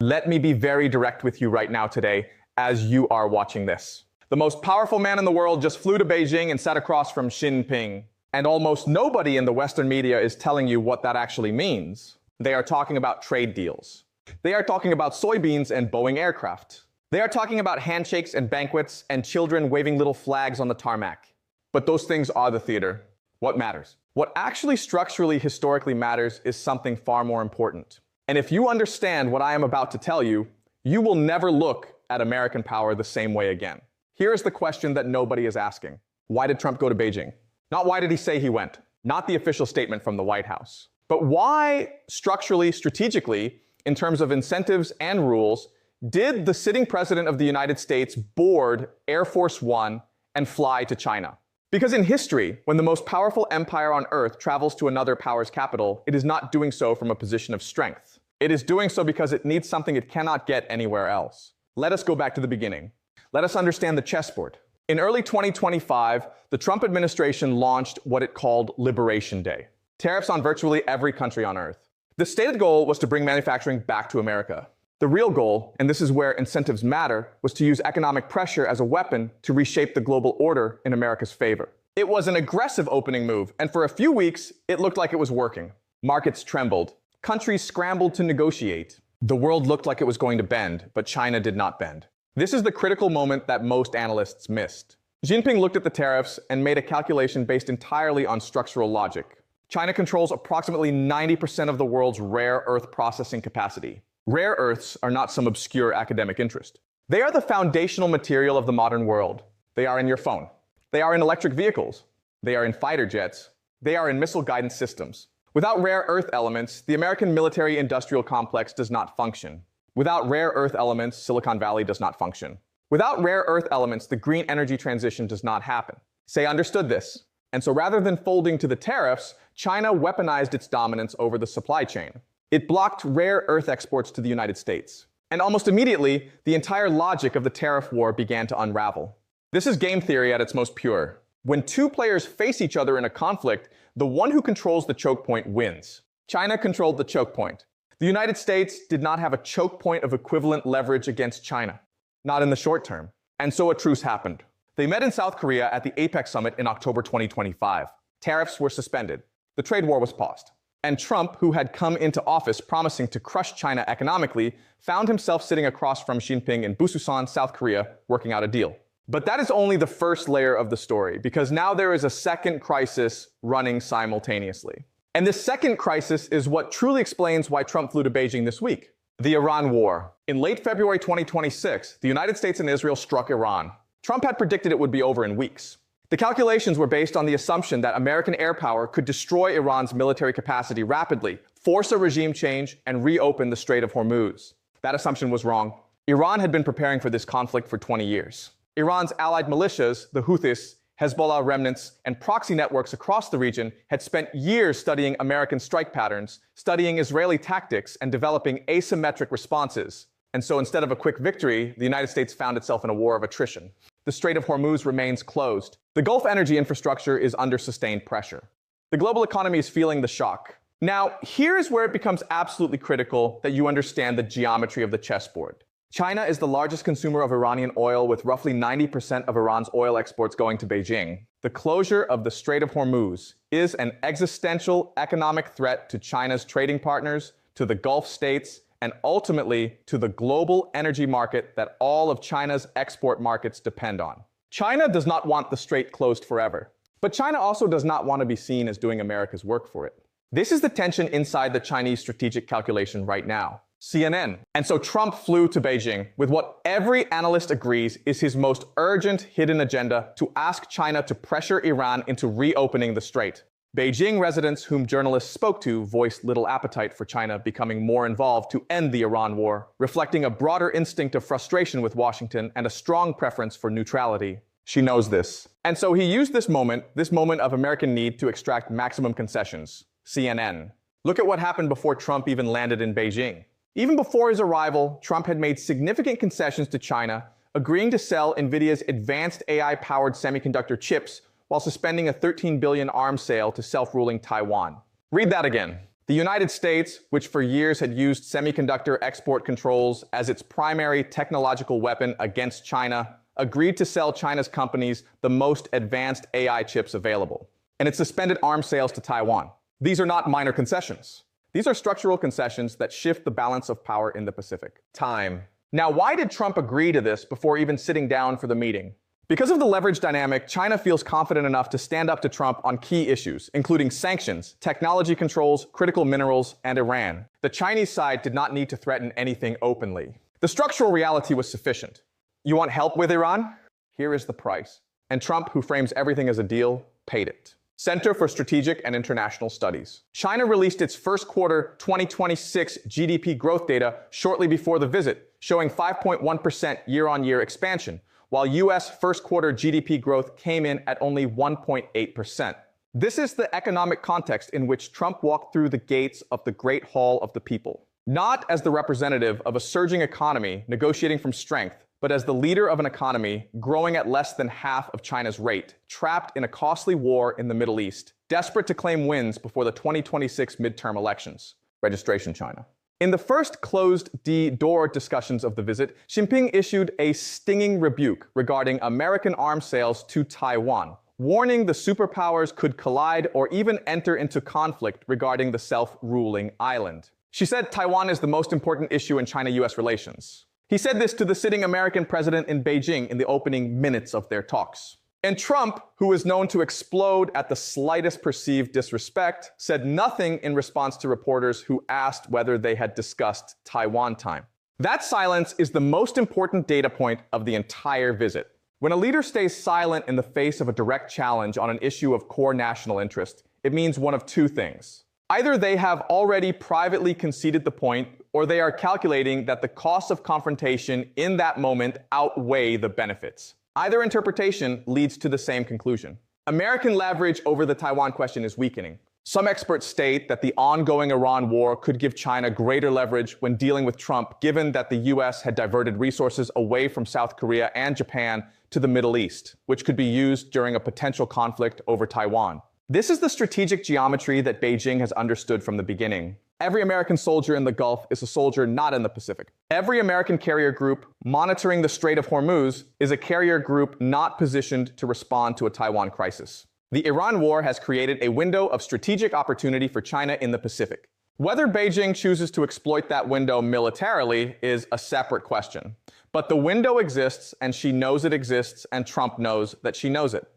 Let me be very direct with you right now today as you are watching this. The most powerful man in the world just flew to Beijing and sat across from Xi Jinping. And almost nobody in the Western media is telling you what that actually means. They are talking about trade deals. They are talking about soybeans and Boeing aircraft. They are talking about handshakes and banquets and children waving little flags on the tarmac. But those things are the theater. What matters? What actually structurally, historically matters is something far more important. And if you understand what I am about to tell you, you will never look at American power the same way again. Here is the question that nobody is asking. Why did Trump go to Beijing? Not why did he say he went, not the official statement from the White House, but why structurally, strategically, in terms of incentives and rules, did the sitting president of the United States board Air Force One and fly to China? Because in history, when the most powerful empire on earth travels to another power's capital, it is not doing so from a position of strength. It is doing so because it needs something it cannot get anywhere else. Let us go back to the beginning. Let us understand the chessboard. In early 2025, the Trump administration launched what it called Liberation Day. Tariffs on virtually every country on earth. The stated goal was to bring manufacturing back to America. The real goal, and this is where incentives matter, was to use economic pressure as a weapon to reshape the global order in America's favor. It was an aggressive opening move, and for a few weeks, it looked like it was working. Markets trembled. Countries scrambled to negotiate. The world looked like it was going to bend, but China did not bend. This is the critical moment that most analysts missed. Xi Jinping looked at the tariffs and made a calculation based entirely on structural logic. China controls approximately 90% of the world's rare earth processing capacity. Rare earths are not some obscure academic interest. They are the foundational material of the modern world. They are in your phone. They are in electric vehicles. They are in fighter jets. They are in missile guidance systems. Without rare earth elements, the American military-industrial complex does not function. Without rare earth elements, Silicon Valley does not function. Without rare earth elements, the green energy transition does not happen. Say understood this. And so rather than folding to the tariffs, China weaponized its dominance over the supply chain. It blocked rare earth exports to the United States. And almost immediately, the entire logic of the tariff war began to unravel. This is game theory at its most pure. When two players face each other in a conflict, the one who controls the choke point wins. China controlled the choke point. The United States did not have a choke point of equivalent leverage against China, not in the short term. And so a truce happened. They met in South Korea at the APEC summit in October 2025. Tariffs were suspended. The trade war was paused. And Trump, who had come into office promising to crush China economically, found himself sitting across from Xi Jinping in Busan, South Korea, working out a deal. But that is only the first layer of the story, because now there is a second crisis running simultaneously. And this second crisis is what truly explains why Trump flew to Beijing this week. The Iran war. In late February 2026, the United States and Israel struck Iran. Trump had predicted it would be over in weeks. The calculations were based on the assumption that American air power could destroy Iran's military capacity rapidly, force a regime change, and reopen the Strait of Hormuz. That assumption was wrong. Iran had been preparing for this conflict for 20 years. Iran's allied militias, the Houthis, Hezbollah remnants, and proxy networks across the region had spent years studying American strike patterns, studying Israeli tactics, and developing asymmetric responses. And so instead of a quick victory, the United States found itself in a war of attrition. The Strait of Hormuz remains closed. The Gulf energy infrastructure is under sustained pressure. The global economy is feeling the shock. Now, here is where it becomes absolutely critical that you understand the geometry of the chessboard. China is the largest consumer of Iranian oil, with roughly 90% of Iran's oil exports going to Beijing. The closure of the Strait of Hormuz is an existential economic threat to China's trading partners, to the Gulf states, and ultimately to the global energy market that all of China's export markets depend on. China does not want the strait closed forever, but China also does not want to be seen as doing America's work for it. This is the tension inside the Chinese strategic calculation right now. CNN. And so Trump flew to Beijing with what every analyst agrees is his most urgent hidden agenda to ask China to pressure Iran into reopening the strait. Beijing residents whom journalists spoke to voiced little appetite for China becoming more involved to end the Iran war, reflecting a broader instinct of frustration with Washington and a strong preference for neutrality. She knows this. And so he used this moment of American need, to extract maximum concessions. CNN. Look at what happened before Trump even landed in Beijing. Even before his arrival, Trump had made significant concessions to China, agreeing to sell NVIDIA's advanced AI-powered semiconductor chips while suspending a $13 billion arms sale to self-ruling Taiwan. Read that again. The United States, which for years had used semiconductor export controls as its primary technological weapon against China, agreed to sell China's companies the most advanced AI chips available. And it suspended arms sales to Taiwan. These are not minor concessions. These are structural concessions that shift the balance of power in the Pacific. Time. Now, why did Trump agree to this before even sitting down for the meeting? Because of the leverage dynamic, China feels confident enough to stand up to Trump on key issues, including sanctions, technology controls, critical minerals, and Iran. The Chinese side did not need to threaten anything openly. The structural reality was sufficient. You want help with Iran? Here is the price. And Trump, who frames everything as a deal, paid it. Center for Strategic and International Studies. China released its first quarter 2026 GDP growth data shortly before the visit, showing 5.1% year-on-year expansion, while US first quarter GDP growth came in at only 1.8%. This is the economic context in which Trump walked through the gates of the Great Hall of the People, not as the representative of a surging economy negotiating from strength, but as the leader of an economy growing at less than half of China's rate, trapped in a costly war in the Middle East, desperate to claim wins before the 2026 midterm elections. Registration China. In the first closed-door discussions of the visit, Xi Jinping issued a stinging rebuke regarding American arms sales to Taiwan, warning the superpowers could collide or even enter into conflict regarding the self-ruling island. She said Taiwan is the most important issue in China-US relations. He said this to the sitting American president in Beijing in the opening minutes of their talks. And Trump, who is known to explode at the slightest perceived disrespect, said nothing in response to reporters who asked whether they had discussed Taiwan time. That silence is the most important data point of the entire visit. When a leader stays silent in the face of a direct challenge on an issue of core national interest, it means one of two things. Either they have already privately conceded the point, or they are calculating that the costs of confrontation in that moment outweigh the benefits. Either interpretation leads to the same conclusion. American leverage over the Taiwan question is weakening. Some experts state that the ongoing Iran war could give China greater leverage when dealing with Trump, given that the US had diverted resources away from South Korea and Japan to the Middle East, which could be used during a potential conflict over Taiwan. This is the strategic geometry that Beijing has understood from the beginning. Every American soldier in the Gulf is a soldier not in the Pacific. Every American carrier group monitoring the Strait of Hormuz is a carrier group not positioned to respond to a Taiwan crisis. The Iran war has created a window of strategic opportunity for China in the Pacific. Whether Beijing chooses to exploit that window militarily is a separate question. But the window exists, and she knows it exists, and Trump knows that she knows it.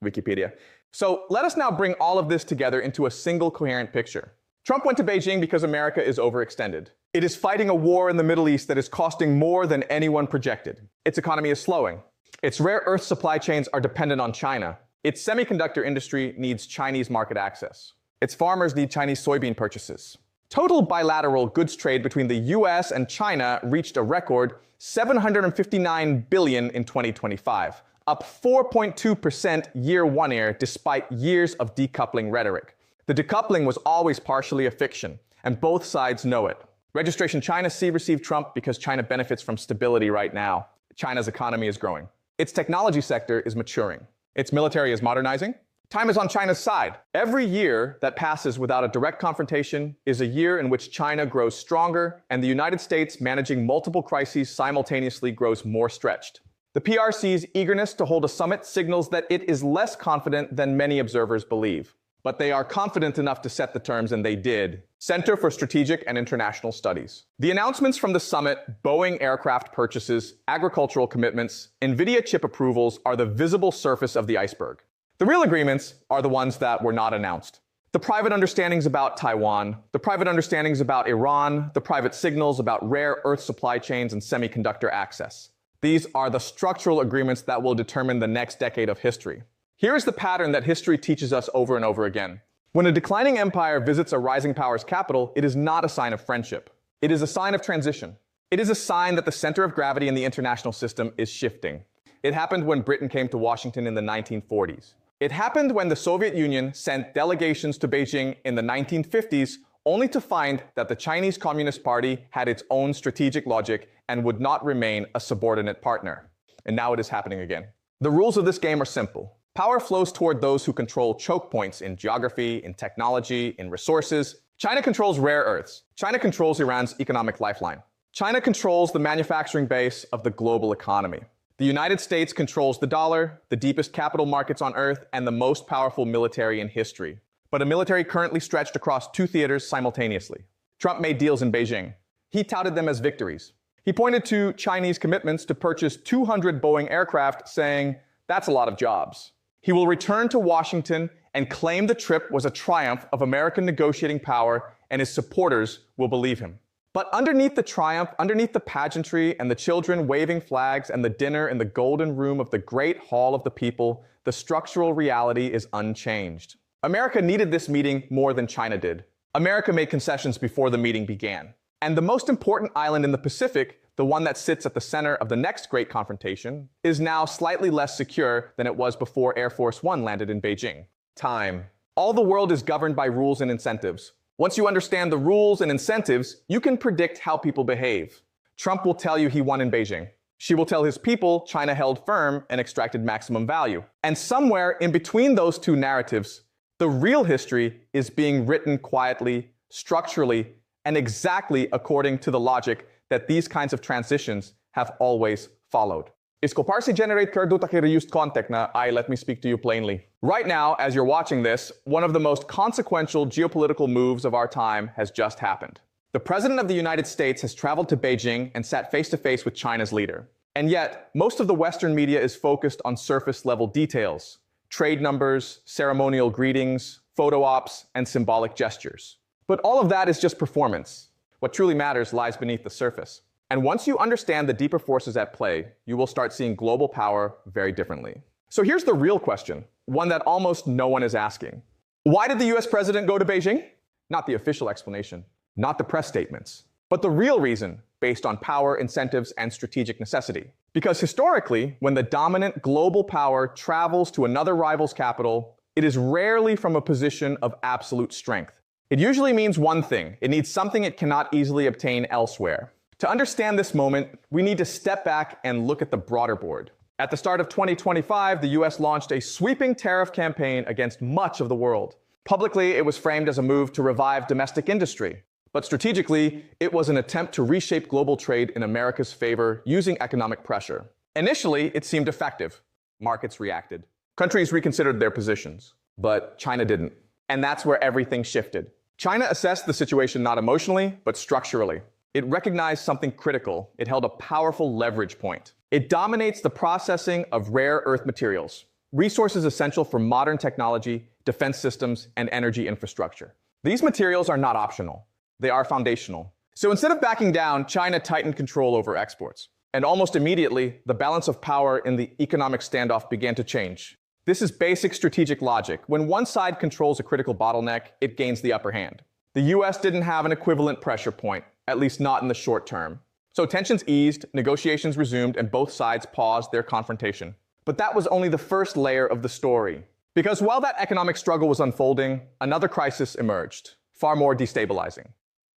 Wikipedia. So let us now bring all of this together into a single coherent picture. Trump went to Beijing because America is overextended. It is fighting a war in the Middle East that is costing more than anyone projected. Its economy is slowing. Its rare earth supply chains are dependent on China. Its semiconductor industry needs Chinese market access. Its farmers need Chinese soybean purchases. Total bilateral goods trade between the US and China reached a record $759 billion in 2025, up 4.2% year-on-year despite years of decoupling rhetoric. The decoupling was always partially a fiction, and both sides know it. Registration China C received Trump because China benefits from stability right now. China's economy is growing. Its technology sector is maturing. Its military is modernizing. Time is on China's side. Every year that passes without a direct confrontation is a year in which China grows stronger, and the United States, managing multiple crises simultaneously, grows more stretched. The PRC's eagerness to hold a summit signals that it is less confident than many observers believe. But they are confident enough to set the terms, and they did. Center for Strategic and International Studies. The announcements from the summit, Boeing aircraft purchases, agricultural commitments, NVIDIA chip approvals are the visible surface of the iceberg. The real agreements are the ones that were not announced. The private understandings about Taiwan, the private understandings about Iran, the private signals about rare earth supply chains and semiconductor access. These are the structural agreements that will determine the next decade of history. Here is the pattern that history teaches us over and over again. When a declining empire visits a rising power's capital, it is not a sign of friendship. It is a sign of transition. It is a sign that the center of gravity in the international system is shifting. It happened when Britain came to Washington in the 1940s. It happened when the Soviet Union sent delegations to Beijing in the 1950s, only to find that the Chinese Communist Party had its own strategic logic and would not remain a subordinate partner. And now it is happening again. The rules of this game are simple. Power flows toward those who control choke points in geography, in technology, in resources. China controls rare earths. China controls Iran's economic lifeline. China controls the manufacturing base of the global economy. The United States controls the dollar, the deepest capital markets on earth, and the most powerful military in history. But a military currently stretched across two theaters simultaneously. Trump made deals in Beijing. He touted them as victories. He pointed to Chinese commitments to purchase 200 Boeing aircraft, saying, "That's a lot of jobs." He will return to Washington and claim the trip was a triumph of American negotiating power, and his supporters will believe him. But underneath the triumph, underneath the pageantry and the children waving flags and the dinner in the golden room of the Great Hall of the People, the structural reality is unchanged. America needed this meeting more than China did. America made concessions before the meeting began. And the most important island in the Pacific, the one that sits at the center of the next great confrontation, is now slightly less secure than it was before Air Force One landed in Beijing. Time. All the world is governed by rules and incentives. Once you understand the rules and incentives, you can predict how people behave. Trump will tell you he won in Beijing. She will tell his people China held firm and extracted maximum value. And somewhere in between those two narratives, the real history is being written quietly, structurally, and exactly according to the logic that these kinds of transitions have always followed. Iskoparsi generate kerdu takiriyust contact na I let me speak to you plainly. Right now, as you're watching this, one of the most consequential geopolitical moves of our time has just happened. The President of the United States has traveled to Beijing and sat face-to-face with China's leader. And yet, most of the Western media is focused on surface-level details: trade numbers, ceremonial greetings, photo ops, and symbolic gestures. But all of that is just performance. What truly matters lies beneath the surface. And once you understand the deeper forces at play, you will start seeing global power very differently. So here's the real question, one that almost no one is asking. Why did the US president go to Beijing? Not the official explanation, not the press statements, but the real reason, based on power, incentives, and strategic necessity. Because historically, when the dominant global power travels to another rival's capital, it is rarely from a position of absolute strength. It usually means one thing: it needs something it cannot easily obtain elsewhere. To understand this moment, we need to step back and look at the broader board. At the start of 2025, the US launched a sweeping tariff campaign against much of the world. Publicly, it was framed as a move to revive domestic industry. But strategically, it was an attempt to reshape global trade in America's favor using economic pressure. Initially, it seemed effective. Markets reacted. Countries reconsidered their positions. But China didn't. And that's where everything shifted. China assessed the situation not emotionally, but structurally. It recognized something critical. It held a powerful leverage point. It dominates the processing of rare earth materials, resources essential for modern technology, defense systems, and energy infrastructure. These materials are not optional. They are foundational. So instead of backing down, China tightened control over exports. And almost immediately, the balance of power in the economic standoff began to change. This is basic strategic logic. When one side controls a critical bottleneck, it gains the upper hand. The US didn't have an equivalent pressure point, at least not in the short term. So tensions eased, negotiations resumed, and both sides paused their confrontation. But that was only the first layer of the story. Because while that economic struggle was unfolding, another crisis emerged, far more destabilizing.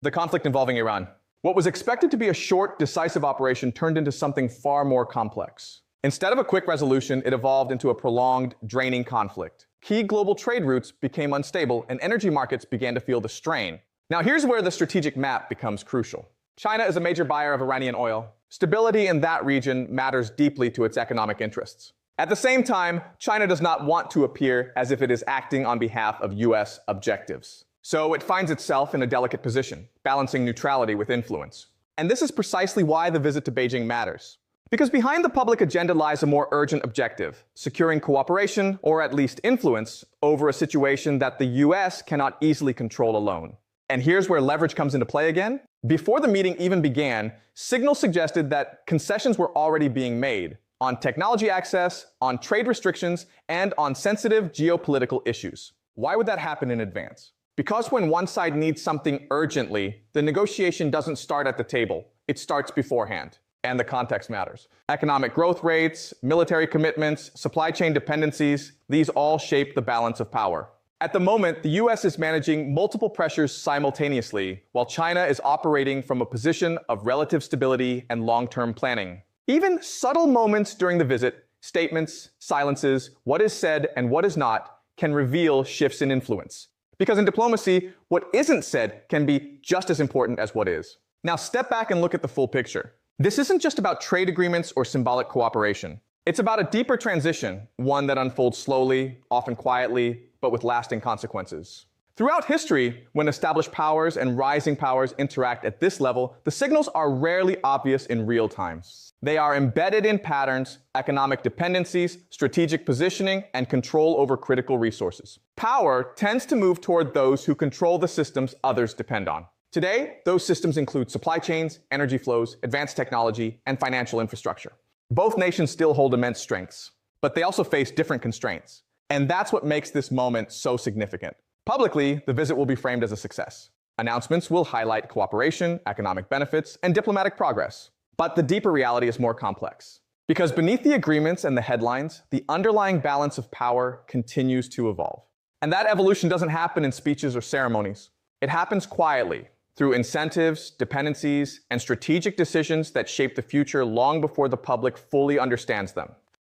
The conflict involving Iran. What was expected to be a short, decisive operation turned into something far more complex. Instead of a quick resolution, it evolved into a prolonged, draining conflict. Key global trade routes became unstable, and energy markets began to feel the strain. Now here's where the strategic map becomes crucial. China is a major buyer of Iranian oil. Stability in that region matters deeply to its economic interests. At the same time, China does not want to appear as if it is acting on behalf of US objectives. So it finds itself in a delicate position, balancing neutrality with influence. And this is precisely why the visit to Beijing matters. Because behind the public agenda lies a more urgent objective: securing cooperation, or at least influence, over a situation that the US cannot easily control alone. And here's where leverage comes into play again. Before the meeting even began, signals suggested that concessions were already being made on technology access, on trade restrictions, and on sensitive geopolitical issues. Why would that happen in advance? Because when one side needs something urgently, the negotiation doesn't start at the table. It starts beforehand. And the context matters. Economic growth rates, military commitments, supply chain dependencies, these all shape the balance of power. At the moment, the US is managing multiple pressures simultaneously, while China is operating from a position of relative stability and long-term planning. Even subtle moments during the visit, statements, silences, what is said and what is not, can reveal shifts in influence. Because in diplomacy, what isn't said can be just as important as what is. Now step back and look at the full picture. This isn't just about trade agreements or symbolic cooperation. It's about a deeper transition, one that unfolds slowly, often quietly, but with lasting consequences. Throughout history, when established powers and rising powers interact at this level, the signals are rarely obvious in real time. They are embedded in patterns, economic dependencies, strategic positioning, and control over critical resources. Power tends to move toward those who control the systems others depend on. Today, those systems include supply chains, energy flows, advanced technology, and financial infrastructure. Both nations still hold immense strengths, but they also face different constraints. And that's what makes this moment so significant. Publicly, the visit will be framed as a success. Announcements will highlight cooperation, economic benefits, and diplomatic progress. But the deeper reality is more complex. Because beneath the agreements and the headlines, the underlying balance of power continues to evolve. And that evolution doesn't happen in speeches or ceremonies. It happens quietly, through incentives, dependencies, and strategic decisions that shape the future long before the public fully understands them.